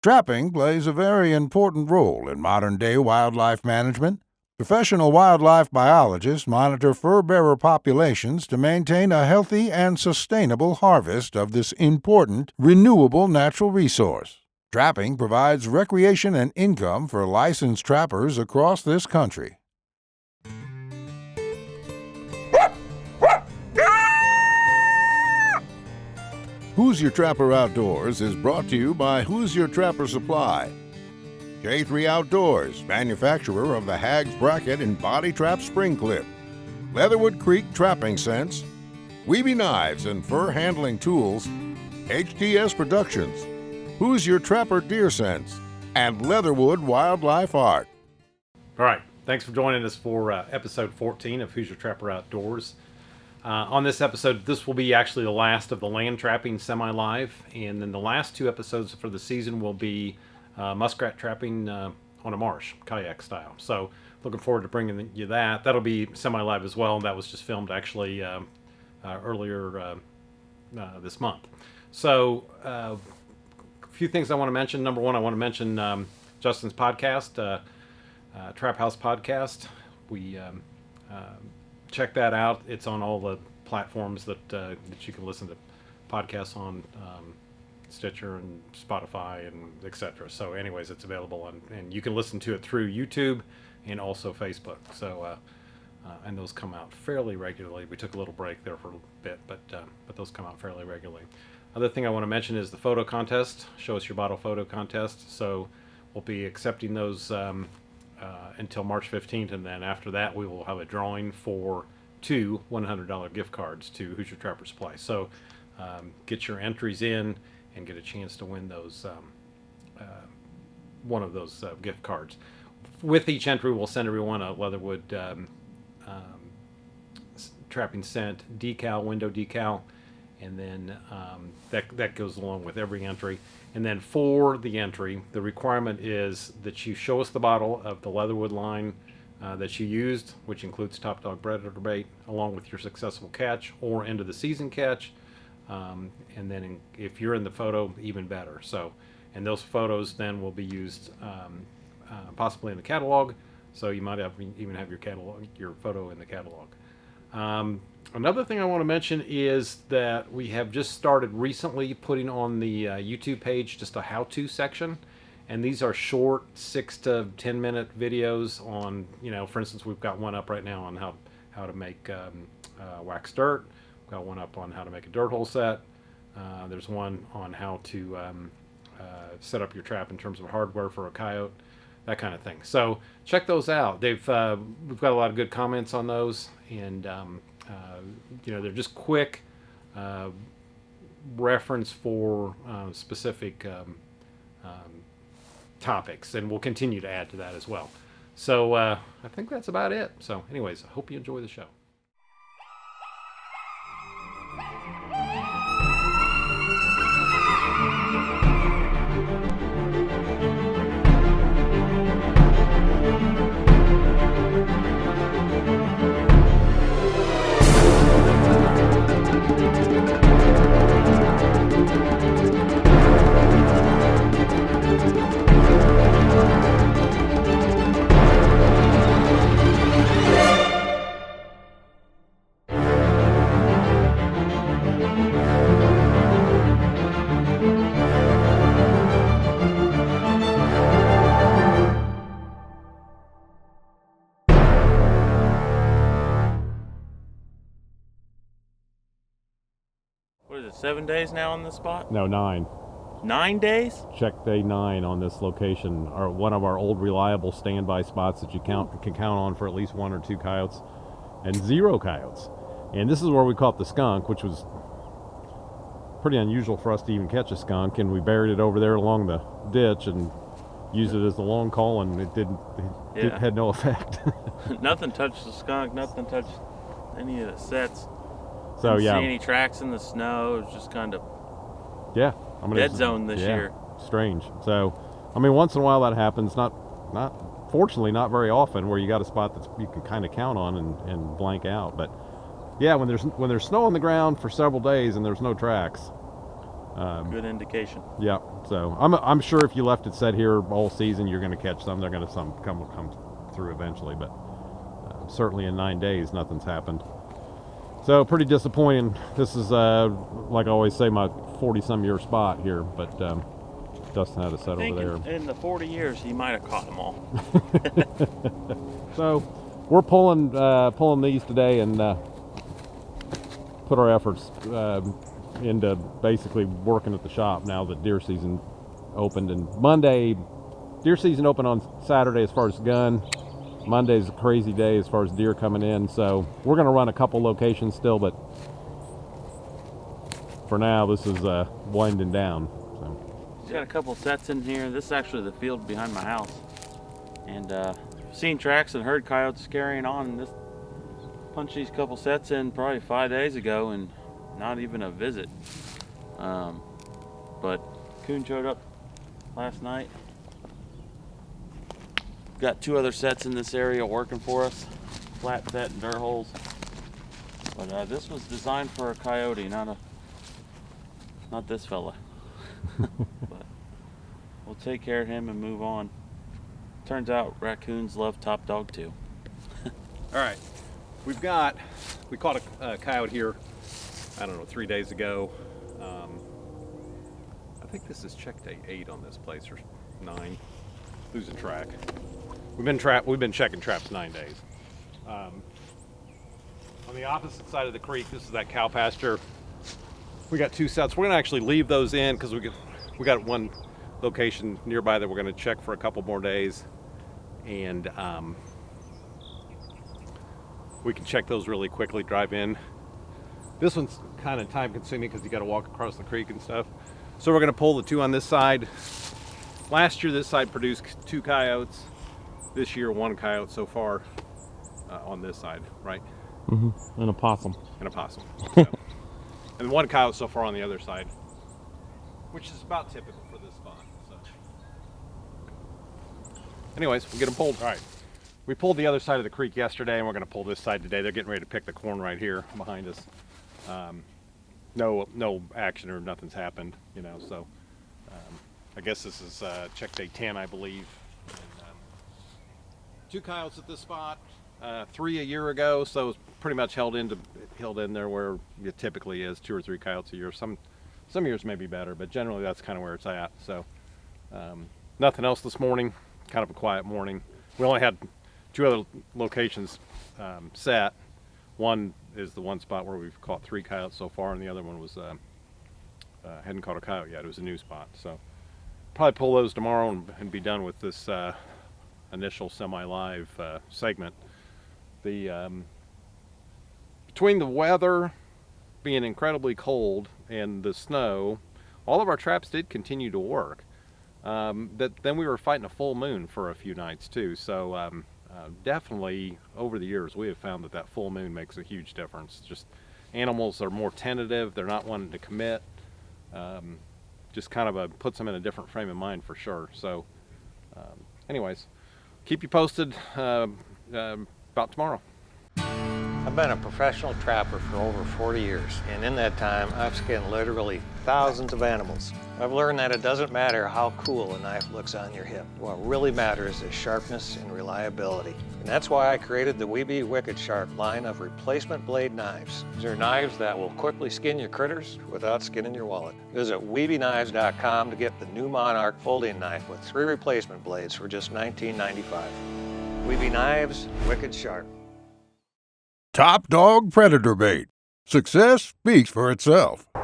Trapping plays a very important role in modern-day wildlife management. Professional wildlife biologists monitor fur-bearer populations to maintain a healthy and sustainable harvest of this important, renewable natural resource. Trapping provides recreation and income for licensed trappers across this country. Hoosier Trapper Outdoors is brought to you by Hoosier Trapper Supply. J3 Outdoors, manufacturer of the Hags Bracket and Body Trap Spring Clip. Leatherwood Creek Trapping Scents. Wiebe Knives and Fur Handling Tools. HTS Productions. Hoosier Trapper Deer Scents. And Leatherwood Wildlife Art. All right, thanks for joining us for episode 14 of Hoosier Trapper Outdoors. On this episode, this will be actually the last of the land trapping semi-live, and then the last two episodes for the season will be muskrat trapping on a marsh, kayak style. So looking forward to bringing you that. That'll be semi-live as well, and that was just filmed actually earlier this month. So a few things I want to mention. Number one, I want to mention Justin's podcast, Trap House Podcast. We check that out. It's on all the platforms that you can listen to podcasts on, Stitcher and Spotify and etc. So anyways, it's available on, and you can listen to it through YouTube and also Facebook. So and those come out fairly regularly. We took a little break there for a bit, but those come out fairly regularly. Other thing I want to mention is the photo contest, Show Us Your Bottle photo contest. So we'll be accepting those until March 15th, and then after that we will have a drawing for two $100 gift cards to Hoosier Trapper Supply. So get your entries in and get a chance to win those one of those gift cards. With each entry, we'll send everyone a Leatherwood trapping scent decal, window decal, and then that goes along with every entry. And then for the entry, the requirement is that you show us the bottle of the Leatherwood line that you used, which includes Top Dog Predator bait, along with your successful catch or end of the season catch. And then if you're in the photo, even better. So, and those photos then will be used possibly in the catalog. So you might even have your photo in the catalog. Another thing I want to mention is that we have just started recently putting on the YouTube page just a how-to section, and these are short 6 to 10 minute videos on, for instance, we've got one up right now on how to make wax dirt. We've got one up on how to make a dirt hole set. There's one on how to set up your trap in terms of hardware for a coyote, that kind of thing. So check those out. We've got a lot of good comments on those, and they're just quick reference for specific topics, and we'll continue to add to that as well. So I think that's about it. So anyways, I hope you enjoy the show. What is it, 7 days now on this spot? No, 9. 9 days? Check day 9 on this location, or one of our old reliable standby spots that you can count on for at least 1 or 2 coyotes, and 0 coyotes. And this is where we caught the skunk, which was pretty unusual for us to even catch a skunk, and we buried it over there along the ditch and used it as the long call, and it had no effect. Nothing touched the skunk, nothing touched any of the sets. So Didn't see any tracks in the snow. It was just kind of dead zone this year. Strange. So, I mean, once in a while that happens. Fortunately, not very often, where you got a spot that you can kind of count on and blank out. But yeah, when there's snow on the ground for several days and there's no tracks, Good indication. Yeah, so I'm sure if you left it set here all season, you're going to catch some. They're going to come through eventually, but certainly in 9 days, nothing's happened. So pretty disappointing. This is, like I always say, my 40-some year spot here, but Dustin had a set over there. In the 40 years, he might have caught them all. So we're pulling these today and put our efforts into basically working at the shop now that deer season opened. And Monday, deer season opened on Saturday as far as gun. Monday's a crazy day as far as deer coming in, so we're going to run a couple locations still, but for now this is winding down. So. He's got a couple sets in here. This is actually the field behind my house, and seen tracks and heard coyotes carrying on, and this punched these couple sets in probably 5 days ago, and not even a visit. But coon showed up last night. Got 2 other sets in this area working for us, flat set and dirt holes. But this was designed for a coyote, not this fella. But we'll take care of him and move on. Turns out raccoons love top dog too. All right, we caught a coyote here, I don't know, 3 days ago. I think this is check day 8 on this place, or 9, losing track. We've been checking traps 9 days. On the opposite side of the creek, this is that cow pasture. We got 2 sets. We're gonna actually leave those in because we got one location nearby that we're gonna check for a couple more days, and we can check those really quickly, drive in. This one's kind of time consuming because you got to walk across the creek and stuff. So we're gonna pull the 2 on this side. Last year this side produced 2 coyotes. This year 1 coyote so far on this side, right? Mm-hmm. And a possum. Yeah. And 1 coyote so far on the other side, which is about typical for this spot. So. Anyways, we'll get them pulled. All right. We pulled the other side of the creek yesterday, and we're going to pull this side today. They're getting ready to pick the corn right here behind us. No action or nothing's happened, you know. So I guess this is check day 10, I believe. And, 2 coyotes at this spot, 3 a year ago, so it's pretty much held in there where it typically is, 2 or 3 coyotes a year. Some years may be better, but generally that's kind of where it's at. So nothing else this morning, kind of a quiet morning. We only had 2 other locations set. One is the one spot where we've caught 3 coyotes so far, and the other one was hadn't caught a coyote yet. It was a new spot, so probably pull those tomorrow and be done with this initial semi-live segment. Between the weather being incredibly cold and the snow, all of our traps did continue to work. Then we were fighting a full moon for a few nights too, so definitely over the years we have found that full moon makes a huge difference. Just animals are more tentative, they're not wanting to commit. Just kind of puts them in a different frame of mind for sure. So anyways, keep you posted about tomorrow. I've been a professional trapper for over 40 years, and in that time, I've skinned literally thousands of animals. I've learned that it doesn't matter how cool a knife looks on your hip. What really matters is sharpness and reliability. And that's why I created the Wiebe Wicked Sharp line of replacement blade knives. These are knives that will quickly skin your critters without skinning your wallet. Visit WiebeKnives.com to get the new Monarch folding knife with 3 replacement blades for just $19.95. Wiebe Knives, Wicked Sharp. Top dog predator bait. Success speaks for itself. All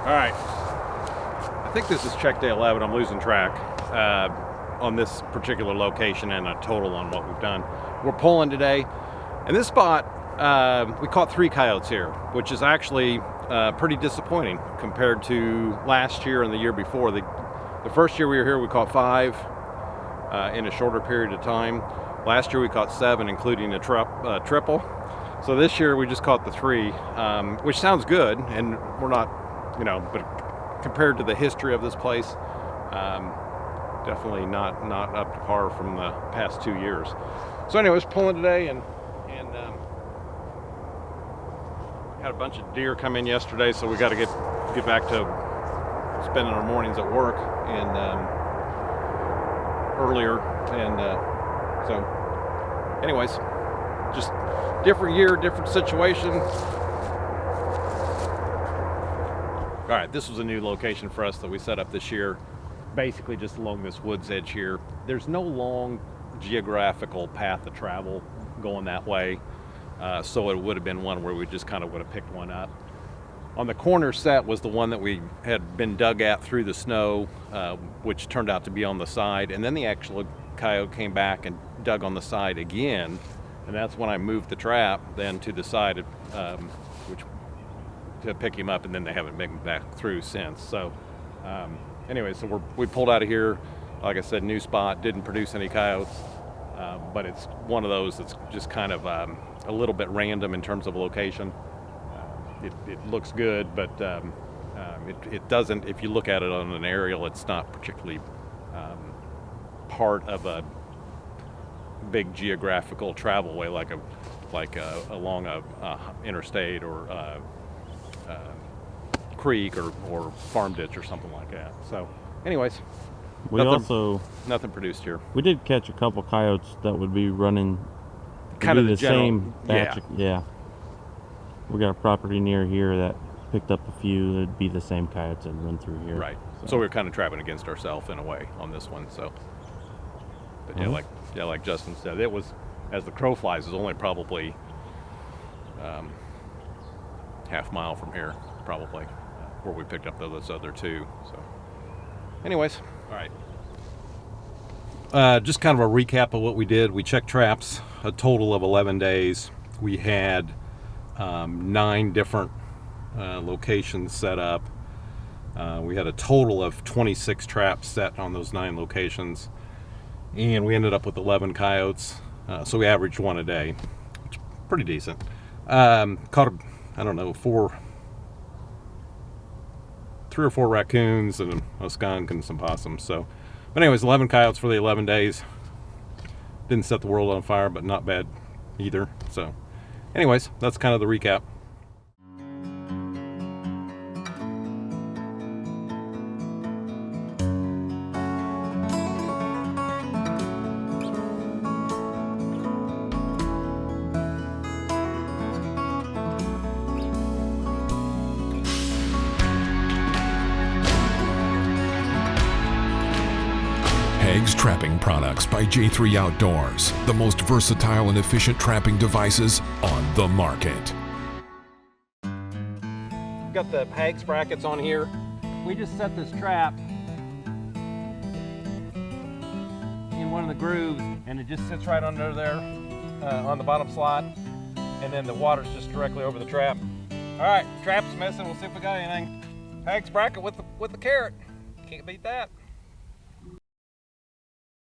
right. I think this is check day 11. I'm losing track on this particular location and a total on what we've done. We're pulling today. In this spot, we caught 3 coyotes here, which is actually pretty disappointing compared to last year and the year before. The first year we were here, we caught 5 in a shorter period of time. Last year we caught 7, including a triple. So this year we just caught the 3, which sounds good, and we're not, but compared to the history of this place, definitely not up to par from the past 2 years. So anyways, pulling today and Had a bunch of deer come in yesterday, so we got to get back to spending our mornings at work and earlier. And so, anyways, just different year, different situation. All right, this was a new location for us that we set up this year, basically just along this woods edge here. There's no long geographical path to travel going that way, so it would have been one where we just kind of would have picked one up. On the corner set was the one that we had been dug at through the snow, which turned out to be on the side, and then the actual coyote came back and dug on the side again, and that's when I moved the trap then to the side, which to pick him up, and then they haven't been back through since. So anyway, so we pulled out of here. Like I said, new spot, didn't produce any coyotes, but it's one of those that's just kind of a little bit random in terms of location. It looks good, but it doesn't, if you look at it on an aerial, it's not particularly part of a big geographical travel way like along a interstate or creek or farm ditch or something like that. So anyways, nothing produced here. We did catch a couple coyotes that would be running kind of the same batch. Yeah. We got a property near here that picked up a few that'd be the same coyotes that run through here. Right. So we're kind of trapping against ourselves in a way on this one. So, but like Justin said, it was, as the crow flies, is only probably half mile from here, probably, where we picked up those other two. So, anyways, all right. Just kind of a recap of what we did. We checked traps a total of 11 days. We had 9 different locations set up. We had a total of 26 traps set on those 9 locations, and we ended up with 11 coyotes. So we averaged 1 a day, which is pretty decent. Caught I don't know, 3 or 4 raccoons and a skunk and some possums. So, but anyways, 11 coyotes for the 11 days. Didn't set the world on fire, but not bad either. So anyways, that's kind of the recap. Hags Trapping Products by J3 Outdoors, the most versatile and efficient trapping devices on the market. Got the Hags brackets on here. We just set this trap in one of the grooves, and it just sits right under there on the bottom slot, and then the water's just directly over the trap. All right, trap's missing. We'll see if we got anything. Hags bracket with the carrot. Can't beat that.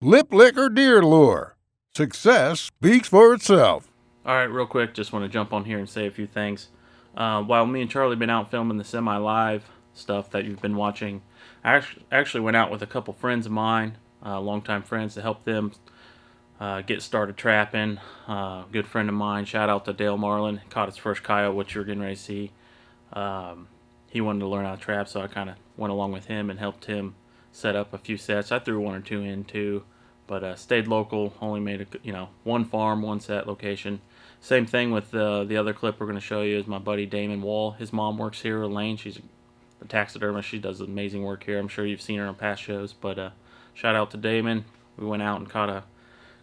Lip Licker Deer Lure. Success speaks for itself. All right, real quick, just want to jump on here and say a few things. While me and Charlie been out filming the semi-live stuff that you've been watching, I actually went out with a couple friends of mine, longtime friends, to help them get started trapping. Good friend of mine, shout out to Dale Marlin, caught his first coyote, which you're getting ready to see. He wanted to learn how to trap, so I kind of went along with him and helped him set up a few sets. I threw 1 or 2 in too, but stayed local. Only made one farm, 1 set location. Same thing with the other clip we're going to show you is my buddy Damon Wall. His mom works here, Elaine. She's a taxidermist. She does amazing work here. I'm sure you've seen her on past shows, but shout out to Damon. We went out and caught a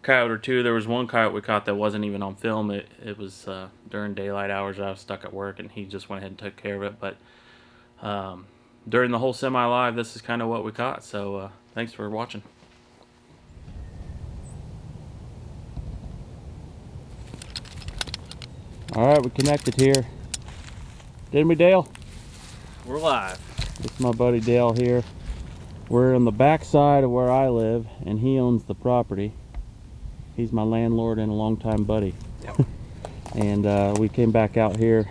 coyote or 2. There was 1 coyote we caught that wasn't even on film. It was during daylight hours. I was stuck at work, and he just went ahead and took care of it. But during the whole semi-live, this is kind of what we caught. So thanks for watching. All right, we connected here. Didn't we, Dale? We're live. This is my buddy Dale here. We're on the back side of where I live, and he owns the property. He's my landlord and a longtime buddy. Yep. And we came back out here.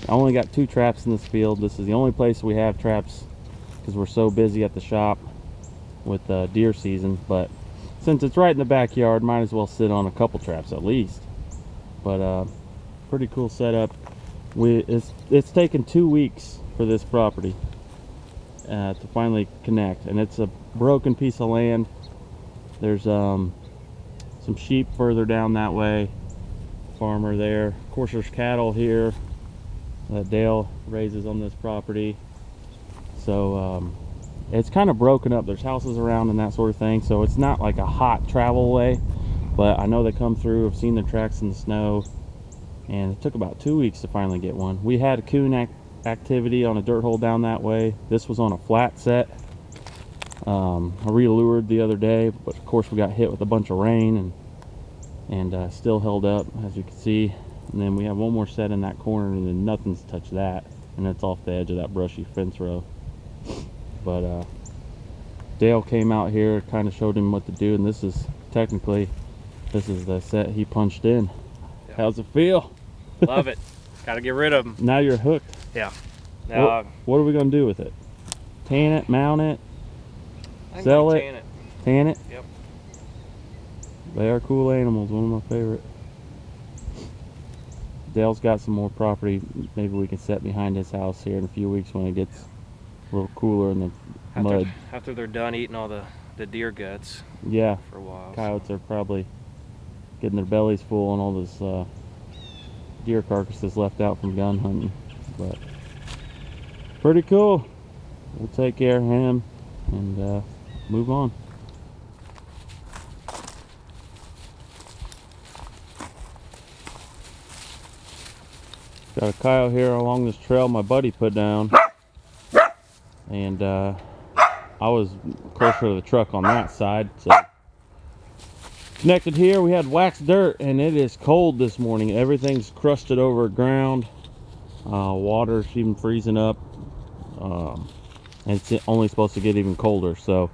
I only got 2 traps in this field. This is the only place we have traps because we're so busy at the shop with deer season. But since it's right in the backyard, might as well sit on a couple traps at least. But pretty cool setup. It's taken 2 weeks for this property to finally connect, and it's a broken piece of land. There's some sheep further down that way, farmer there. Of course, there's cattle here that Dale raises on this property. So it's kind of broken up. There's houses around and that sort of thing, so it's not like a hot travel way, but I know they come through. I've seen their tracks in the snow, and it took about 2 weeks to finally get one. We had a coon activity on a dirt hole down that way. This was on a flat set. I re-lured the other day, but of course we got hit with a bunch of rain and still held up, as you can see. And then we have one more set in that corner, and then nothing's touched that, and it's off the edge of that brushy fence row. But Dale came out here, kind of showed him what to do, and this is the set he punched in. Yep. How's it feel? Love it. Got to get rid of them. Now you're hooked. Yeah. Now, what are we gonna do with it? Tan it, mount it, sell it, tan it. Yep. They are cool animals. One of my favorite. Dale's got some more property. Maybe we can set behind his house here in a few weeks when it gets a little cooler in the mud. After they're done eating all the deer guts. Yeah. For a while. Coyotes are probably getting their bellies full on all this deer carcasses left out from gun hunting. But pretty cool. We'll take care of him and move on. Got a coyote here along this trail my buddy put down, and I was closer to the truck on that side, so connected here. We had waxed dirt, and it is cold this morning. Everything's crusted over ground. Water's even freezing up, and it's only supposed to get even colder. So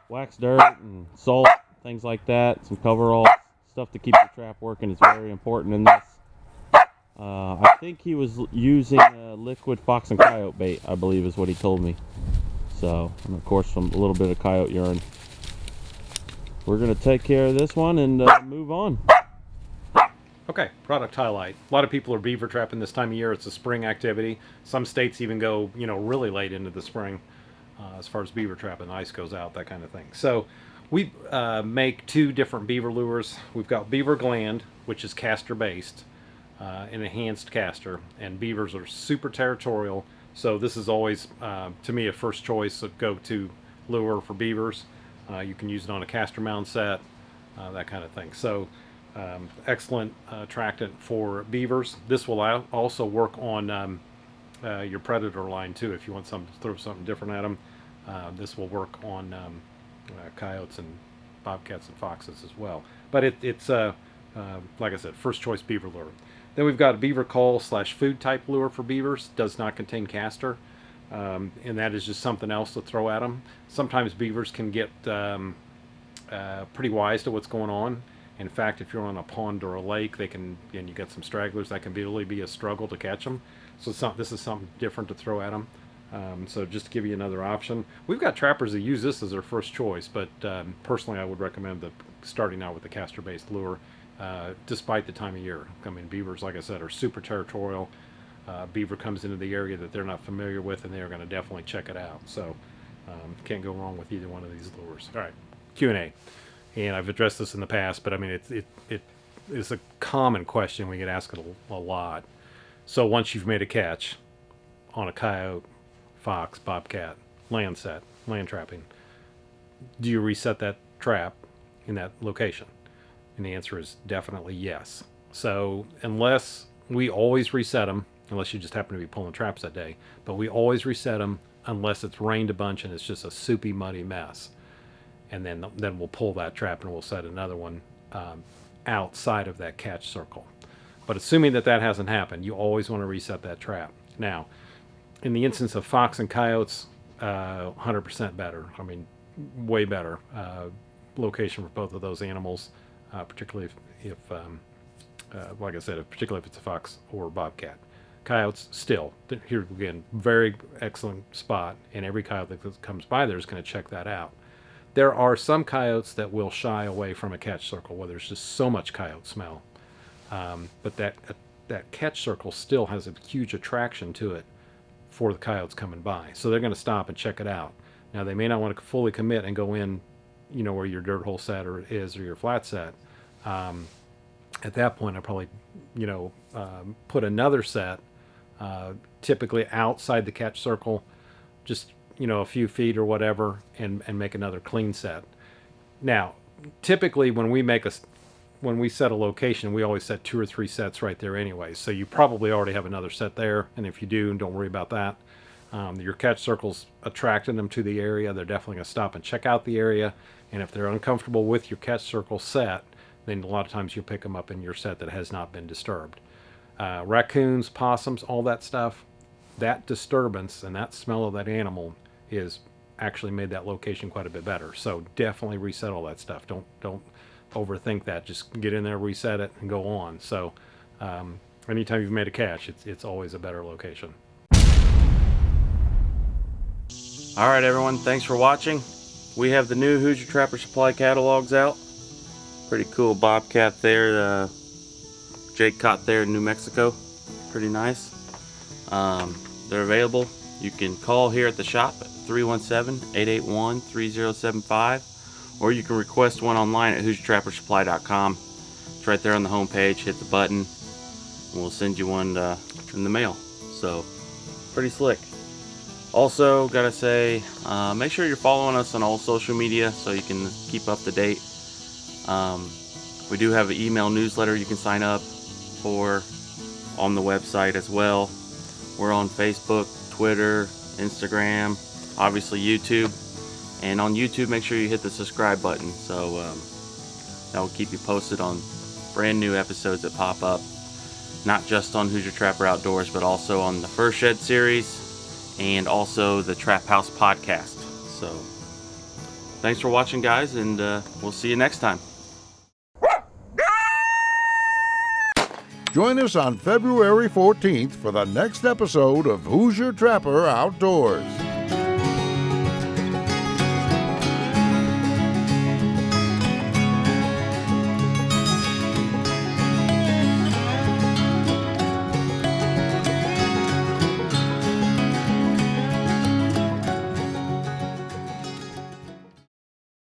waxed dirt and salt, things like that, some coveralls, stuff to keep the trap working is very important in this. I think he was using liquid fox and coyote bait, I believe is what he told me. So, and of course, some a little bit of coyote urine. We're going to take care of this one and move on. Okay, product highlight. A lot of people are beaver trapping this time of year. It's a spring activity. Some states even go, really late into the spring as far as beaver trapping. Ice goes out, that kind of thing. So we make 2 different beaver lures. We've got Beaver Gland, which is caster based. An enhanced caster, and beavers are super territorial, so this is always to me a first choice of go-to lure for beavers. You can use it on a caster mount set, that kind of thing. So excellent attractant for beavers. This will also work on your predator line too. If you want to throw something different at them, this will work on coyotes and bobcats and foxes as well. But it's like I said, first choice beaver lure. Then we've got a beaver call / food type lure for beavers. Does not contain caster, and that is just something else to throw at them. Sometimes beavers can get pretty wise to what's going on. In fact, if you're on a pond or a lake, and you get some stragglers, that can really be a struggle to catch them. So this is something different to throw at them. So just to give you another option. We've got trappers that use this as their first choice, but personally I would recommend starting out with the caster-based lure. Despite the time of year. I mean, beavers, like I said, are super territorial. Beaver comes into the area that they're not familiar with, and they're going to definitely check it out. So can't go wrong with either one of these lures. All right, Q&A. And I've addressed this in the past, but I mean, it is a common question. We get asked it a lot. So once you've made a catch on a coyote, fox, bobcat, land trapping, do you reset that trap in that location? And the answer is definitely yes. So unless we always reset them, unless you just happen to be pulling traps that day, but we always reset them unless it's rained a bunch and it's just a soupy, muddy mess. And then we'll pull that trap and we'll set another one outside of that catch circle. But assuming that hasn't happened, you always want to reset that trap. Now, in the instance of fox and coyotes, 100% better. I mean, way better location for both of those animals. Particularly if like I said, particularly if it's a fox or a bobcat. Coyotes, still, here again, very excellent spot, and every coyote that comes by there is going to check that out. There are some coyotes that will shy away from a catch circle where there's just so much coyote smell. But that that catch circle still has a huge attraction to it for the coyotes coming by. So they're going to stop and check it out. Now, they may not want to fully commit and go in, where your dirt hole set or your flat set. At that point, I probably, put another set, typically outside the catch circle, just, a few feet or whatever, and make another clean set. Now, typically when we set a location, we always set 2 or 3 sets right there anyway. So you probably already have another set there. And if you do, don't worry about that. Your catch circle's attracting them to the area. They're definitely going to stop and check out the area. And if they're uncomfortable with your catch circle set, then a lot of times you'll pick them up in your set that has not been disturbed. Raccoons, possums, all that stuff, that disturbance and that smell of that animal is actually made that location quite a bit better. So definitely reset all that stuff. Don't overthink that. Just get in there, reset it, and go on. So anytime you've made a catch, it's always a better location. All right, everyone. Thanks for watching. We have the new Hoosier Trapper Supply catalogs out. Pretty cool bobcat there. Jake caught there in New Mexico. Pretty nice. They're available. You can call here at the shop at 317-881-3075, or you can request one online at HoosierTrapperSupply.com. It's right there on the home page. Hit the button, and we'll send you one in the mail. So, pretty slick. Also, gotta say, make sure you're following us on all social media so you can keep up to date. We do have an email newsletter you can sign up for on the website as well. We're on Facebook, Twitter, Instagram, obviously YouTube. And on YouTube, make sure you hit the subscribe button, so that will keep you posted on brand new episodes that pop up, not just on Hoosier Trapper Outdoors, but also on the Fur Shed series and also the Trap House podcast. So thanks for watching, guys, and we'll see you next time. Join us on February 14th for the next episode of Hoosier Trapper Outdoors.